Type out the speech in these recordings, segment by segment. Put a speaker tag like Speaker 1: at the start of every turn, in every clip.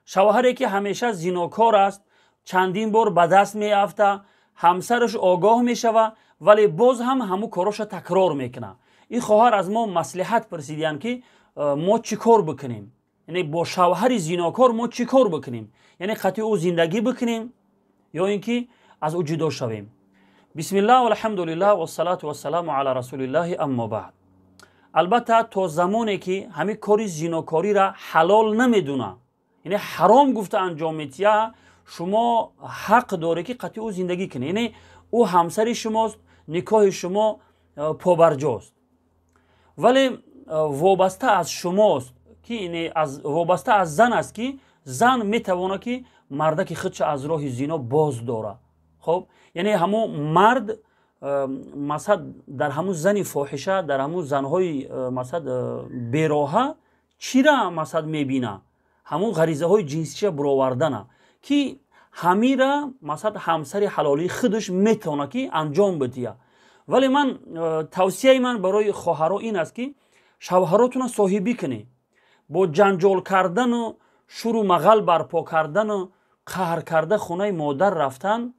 Speaker 1: شوهری که همیشه زینوکار است، چندین بار به دست میافته، همسرش آگاه میشوه ولی باز هم همو کارش تکرار میکنه. این خواهر از ما مصلحت پرسیدن که ما چی کار بکنیم، یعنی با شوهر زیناکار ما چی کار بکنیم، یعنی قطع او زندگی بکنیم یا اینکه از او جدا شویم. بسم الله والحمد لله والصلاة والسلام علی رسول الله. اما بعد، البته تا زمانی که همین کاری زیناکاری را حلال نمیدونه، یعنی حرام گفته انجام میتیه، شما حق داره که قطع او زندگی کنه، یعنی او همسر شماست، نکاح شما پابرجاست. ولی وابسته از شماست که یعنی وابسته از زن است که زن میتونه که مردک خودش از راه زنا باز داره. خب یعنی همون مرد مثلا در همون زن فاحشه، در همون زنهای مثلا بیراهه چی را مثلا میبینه؟ همون غریزه های جنسیش برآوردنه که همین را مثلا همسر حلالی خودش میتونه که انجام بده. ولی من توصیه من برای خواهرها این است که شوهراتون صاحبی کنی. با جنجال کردن و شروع مغل برپا کردن و قهر کرده خونه مادر رفتن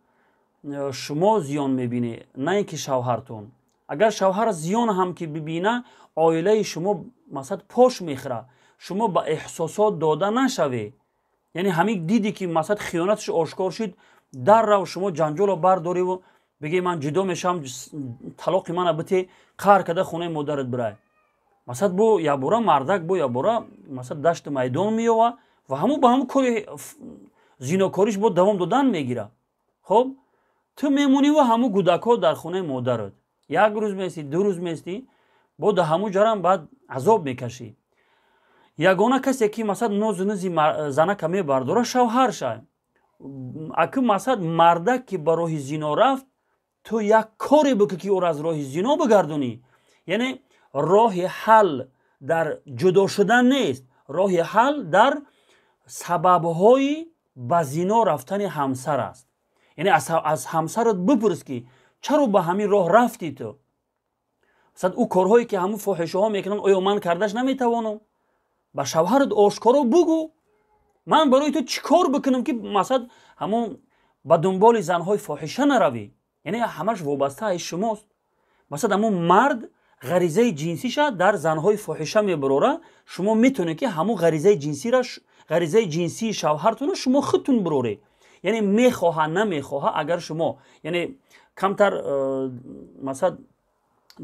Speaker 1: شما زیان میبینی، نه اینکه شوهرتون. اگر شوهر زیان هم که ببینه عائله شما مثلا پاش میخوره، شما با احساسات داده نشوی. یعنی همین دیدی که مثلا خیانتش آشکار شد، در رو شما جنجال رو برداری و بگی من جدا میشم، طلاق من بده، قهر کرده خونه مادرت برای مثلا بو یا برا مردک بو یا برا مثلا دشت میدان میوه و همون با همون کاری زیناکاریش با دوام دادن میگیره. خب تو میمونی و همون گودکا در خونه مادرت یک روز میستی، دو روز میستی، با ده همون جرم بعد عذاب میکشی. یگانه کسی که مثلا نوز نزی زنه کمی برداره شوهر شد. اگه مثلا مردک که با راه زنا رفت، تو یک کاری بکن که او را از راه زنا بگردونی. یعنی راه حل در جدا شدن نیست، راه حل در سببهای به زنا رفتن همسر است. یعنی از همسرت بپرس که چرا به همین راه رفتی تو؟ مثلا او کارهایی که همون فاحشه ها میکنن آیا من کردش نمیتوانم؟ با شوهرت آشکارا بگو من برای تو چی کار بکنم که مثلا همون به دنبال زنهای فاحشه نروی. یعنی همش وابسته از شماست. مثلا همون مرد غریزه جنسیش در زنهای فاحشه میبره، شما میتونه که همون غریزه جنسی شوهرتون شما خودتون بروره. یعنی میخواه نمیخواه، اگر شما یعنی کمتر مثلا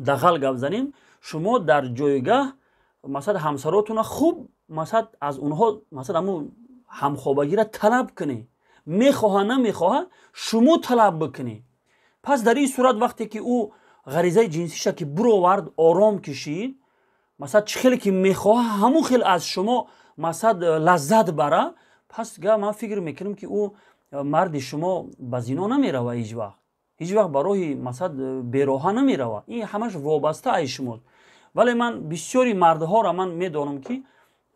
Speaker 1: دخل گپ زنیم، شما در جایگاه مثلا همسراتون خوب مثلا از اونها مثلا همون همخوابگی را طلب کنی، میخواه نمیخواه شما طلب بکنی. پس در این صورت وقتی که او غریزه جنسیش که برآورد آرام کشید، مثلا چه خیلی که میخواه همون خیلی از شما مثلا لذت بره، پس من فکر میکنم که او مرد شما به زنا نمیروه، هیچ وقت برای مثلا بیراهه نمیروه. این همش وابسته از شما. ولی من بسیاری مردها را من میدانم که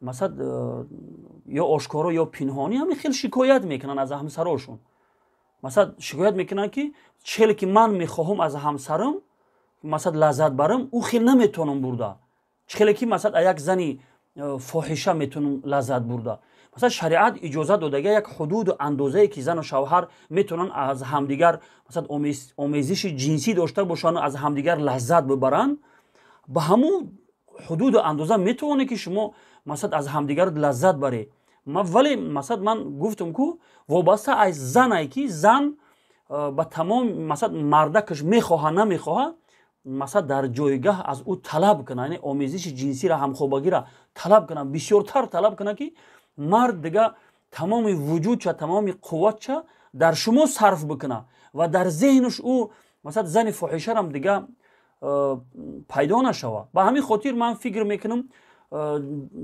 Speaker 1: مثلا یا آشکارا یا پنهانی همین خیلی شکایت میکنن از همسراشون. مثلا شکایت میکنن که چیلی که من میخواهم از همسرم مثلا لذت برم او خیلی نمیتونم برده، چیلی که مثلا یک زنی فاحشه میتونم لذت برده. مثلا شریعت اجازه داده یک حدود و اندازه‌ای که زن و شوهر میتونن از همدیگر مثلا آمیزش جنسی داشته باشن، از همدیگر لذت ببرن. به همون حدود و اندازه میتونه که شما مثلا از همدیگر لذت بری. ولی مثلا من گفتم که وابسته از زنی که زن با تمام مثلا مردکش میخواه نمیخواه مثلا در جایگاه از او طلب کنه، یعنی آمیزش جنسی را همخوابگی را طلب کنه، بسیارتر طلب کنه که مرد دیگه تمام وجود چه تمام قوت چه در شما صرف بکنه و در ذهنش او مثلا زن فاحشه هم دیگه پیدا نشوه. به همین خاطر من فکر میکنم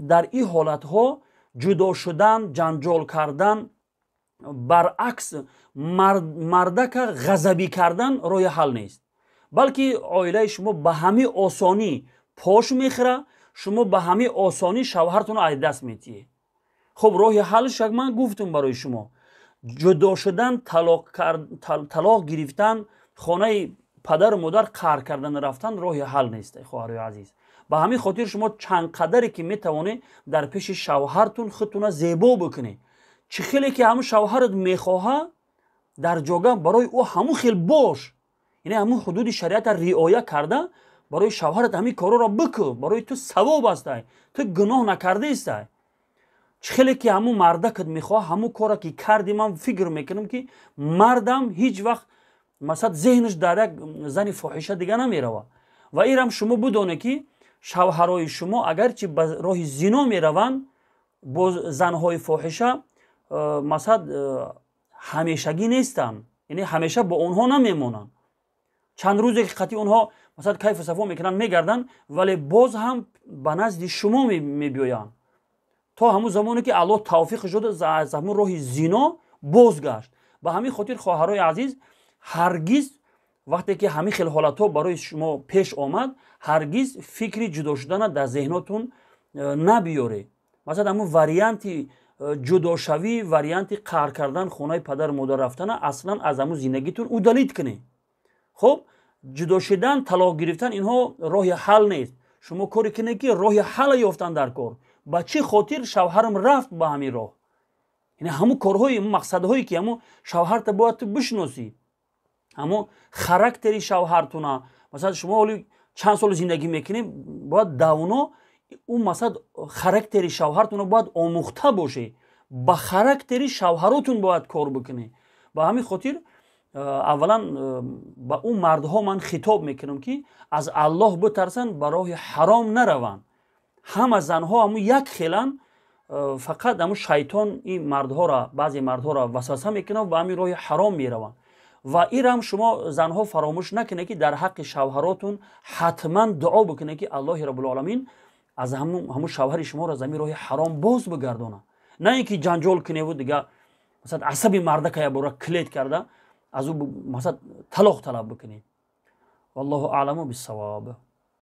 Speaker 1: در این حالت ها جدا شدن، جنجال کردن، برعکس مردک غضبی کردن راه حل نیست، بلکه عائله شما به همین آسانی پاش میخوره، شما به همین آسانی شوهرتون رو از دست میتیه. خب راه حلش من گفتم برای شما، جدا شدن، طلاق گرفتن، خانه پدر و مادر قهر کردن رفتن راه حل نیست خواهرای عزیز. به همین خاطر شما چند قدری که میتوانید در پیش شوهرتون خودتون زیبا بکنید، чӣ хеле ки ҳамун шавҳарат мехоҳа дар ҷога барои ӯ ҳамун хел бош, яъне ҳамун ҳудуди шариата риоя карда барои шавҳарат ҳамин короро бикӯ, барои ту савоб астай, ту гуноҳ накардаистай. чӣ хеле ки ҳамун мардакат мехоҳа ҳамун коро ки карди, ман фикр мекунам ки мардам ҳеҷ вақт масад зеҳнаш дар як зани фоҳиша дига намерава. ва инам шумо бидонед ки шавҳарои шумо агарчи ба роҳи зино мераванд бо занҳои фоҳиша масад ҳамешагӣ нестанд, яъне ҳамеша бо онҳо намемонанд. чанд рӯзе ки қатъи онҳо масад кайфу сафо мекунанд мегарданд, вале боз ҳам ба назди шумо мебиёянд то ҳамун замоне ки аллоҳ тавфиқ шуд аз ҳамун роҳи зино бозгашт. ба ҳамин хотир хоҳарои азиз, ҳаргиз вақте ки ҳамин хел ҳолатҳо барои шумо пеш омад, ҳаргиз фикри ҷудо шудана дар зеҳнотон набиёред. масалан ҳамун варианти ҷудошавӣ, варианти қаҳр кардан хонаи падару модар рафтана аслан аз ҳамун зиндагитон удалит кунед. хуб, ҷудо шудан, талоқ гирифтан, инҳо роҳи ҳал нест. шумо коре кунед ки роҳи ҳалла ёфтан дар кор. ба чӣ хотир шавҳарам рафт ба ҳамин роҳ? яъне ҳамун корҳои мақсадҳое ки ҳамун шавҳарта бояд ту бишносӣ, ҳамун характери шавҳартуна. масалан шумо ҳоли чанд сол зиндагӣ мекунед, бояд давно ӯ масалан характери шавҳартуна бояд омӯхта бошед, ба характери шавҳаротун бояд кор бикунед. ба ҳамин хотир аввалан ба ӯ мардҳо ман хитоб мекунам ки аз аллоҳ битарсанд, ба роҳи ҳаром нараванд. ҳама занҳо ҳамун як хеланд, фақат ҳамун шайтон ин мардҳоро, баъзе мардҳоро васваса мекунад, ба ҳамин роҳи ҳаром мераванд. ва инам шумо занҳо фаромӯш накунед ки дар ҳаққи шавҳаротун ҳатман дуо бикунед ки аллоҳи раббулоламин аз ҳамун шавҳари шуморо аз ҳамин роҳи ҳаром боз бигардонад. на ин ки ҷанҷол куневу дига масалан асаби мардака ябора клет карда аз ӯ масалан талоқ талаб бикунед. валлоҳу аъламу биссавоб.